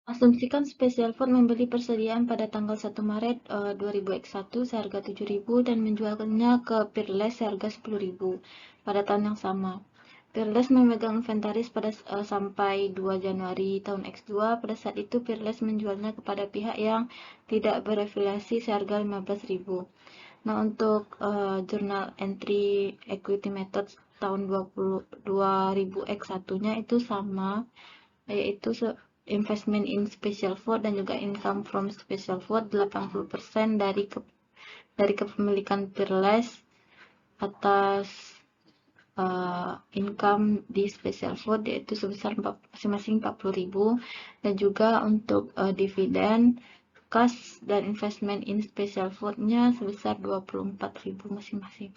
Speaker 4: Asumsikan Special Food membeli persediaan pada tanggal 1 Maret 2001 seharga 7.000 dan menjualnya ke Peerless seharga 10.000 pada tahun yang sama. Peerless memegang inventaris pada sampai 2 Januari tahun X2. Pada saat itu Peerless menjualnya kepada pihak yang tidak berafiliasi seharga 15.000. Nah, untuk jurnal entry equity method tahun 2000 X1-nya itu sama, yaitu investment in special food dan juga income from special food 80% dari kepemilikan Peerless atas income di special food yaitu sebesar masing-masing 40.000 dan juga untuk dividen cash dan investment in special food-nya sebesar 24.000 masing-masing.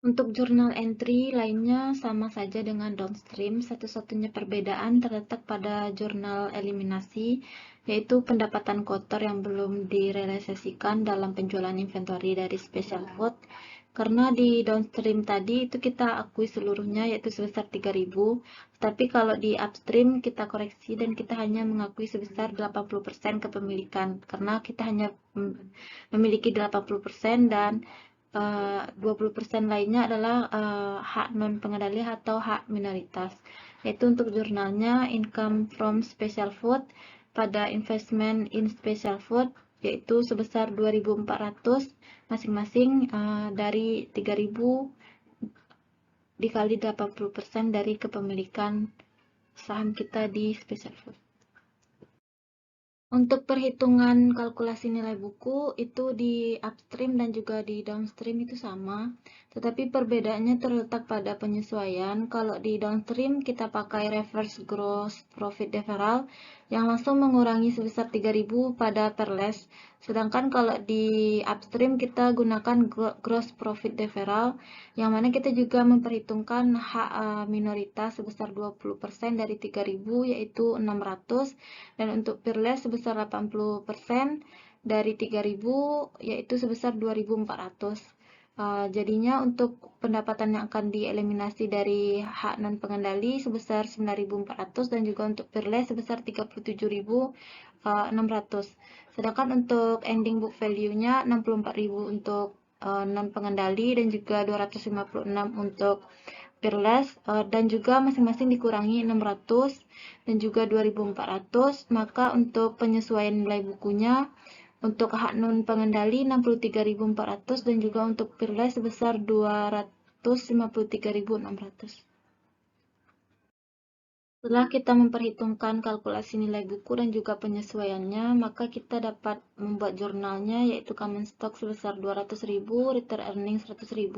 Speaker 4: Untuk jurnal entry lainnya sama saja dengan downstream, satu-satunya perbedaan terletak pada jurnal eliminasi, yaitu pendapatan kotor yang belum direalisasikan dalam penjualan inventory dari special food. Karena di downstream tadi itu kita akui seluruhnya yaitu sebesar 3.000, tapi kalau di upstream kita koreksi dan kita hanya mengakui sebesar 80% kepemilikan, karena kita hanya memiliki 80% dan 20% lainnya adalah hak non pengendali atau hak minoritas. Yaitu untuk jurnalnya income from special food pada investment in special food yaitu sebesar 2.400 masing-masing dari 3.000 dikali 80% dari kepemilikan saham kita di special food. Untuk perhitungan kalkulasi nilai buku itu di upstream dan juga di downstream itu sama, tetapi perbedaannya terletak pada penyesuaian. Kalau di downstream kita pakai reverse gross profit deferral yang langsung mengurangi sebesar 3.000 pada Peerless, sedangkan kalau di upstream kita gunakan gross profit deferral yang mana kita juga memperhitungkan hak minoritas sebesar 20% dari 3.000 yaitu 600 dan untuk Peerless sebesar 80% dari 3.000 yaitu sebesar 2.400. Jadinya untuk pendapatan yang akan dieliminasi dari hak non pengendali sebesar 9.400 dan juga untuk Pirles sebesar 37.600. Sedangkan untuk ending book value-nya 64.000 untuk non pengendali dan juga 256 untuk Pirles, dan juga masing-masing dikurangi 600 dan juga 2.400, maka untuk penyesuaian nilai bukunya untuk hak non pengendali 63.400 dan juga untuk Pirles sebesar 253.600. Setelah kita memperhitungkan kalkulasi nilai buku dan juga penyesuaiannya, maka kita dapat membuat jurnalnya, yaitu common stock sebesar 200.000, return earning 100.000,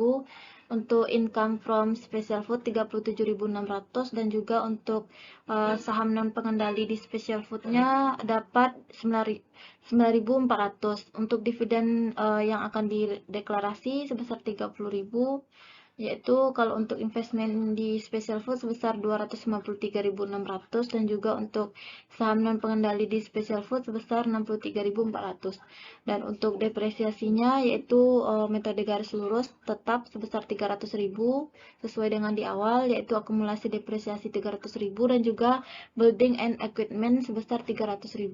Speaker 4: untuk income from special food 37.600, dan juga untuk saham non pengendali di special foodnya dapat 9.400. Untuk dividen yang akan dideklarasi sebesar 30.000, yaitu kalau untuk investment di special food sebesar 253.600 dan juga untuk saham non pengendali di special food sebesar 63.400. Dan untuk depresiasinya yaitu metode garis lurus tetap sebesar 300.000 sesuai dengan di awal, yaitu akumulasi depresiasi 300.000 dan juga building and equipment sebesar 300.000.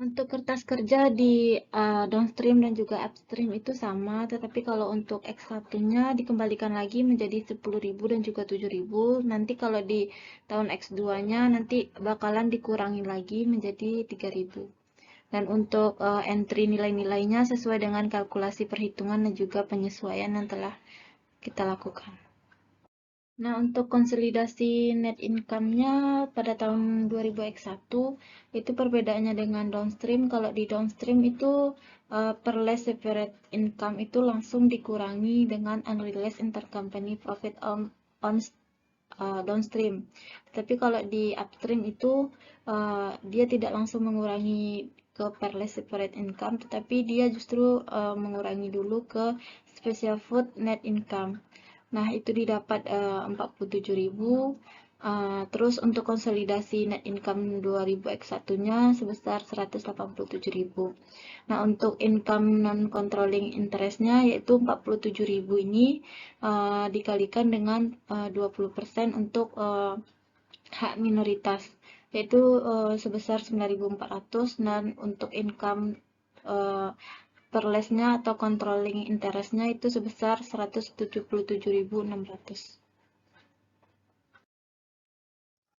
Speaker 4: Untuk kertas kerja di downstream dan juga upstream itu sama, tetapi kalau untuk X1-nya dikembalikan lagi menjadi 10.000 dan juga 7.000. Nanti kalau di tahun X2-nya nanti bakalan dikurangi lagi menjadi 3.000. Dan untuk entry nilai-nilainya sesuai dengan kalkulasi perhitungan dan juga penyesuaian yang telah kita lakukan. Nah, untuk konsolidasi net income-nya pada tahun 2000X1 itu perbedaannya dengan downstream. Kalau di downstream itu Pirles separate income itu langsung dikurangi dengan unrealized intercompany profit on downstream. Tetapi kalau di upstream itu dia tidak langsung mengurangi ke Pirles separate income, tetapi dia justru mengurangi dulu ke special food net income. Nah, itu didapat 47.000. Terus untuk konsolidasi net income 2000X1-nya sebesar 187.000. Nah, untuk income non-controlling interest-nya yaitu 47.000 ini dikalikan dengan 20% untuk hak minoritas, yaitu sebesar 9.400, dan untuk income Pirlesnya atau controlling interest-nya itu sebesar 177.600.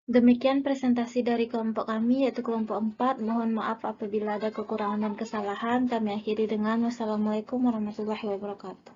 Speaker 4: Demikian presentasi dari kelompok kami, yaitu kelompok 4. Mohon maaf apabila ada kekurangan dan kesalahan. Kami akhiri dengan wassalamualaikum warahmatullahi wabarakatuh.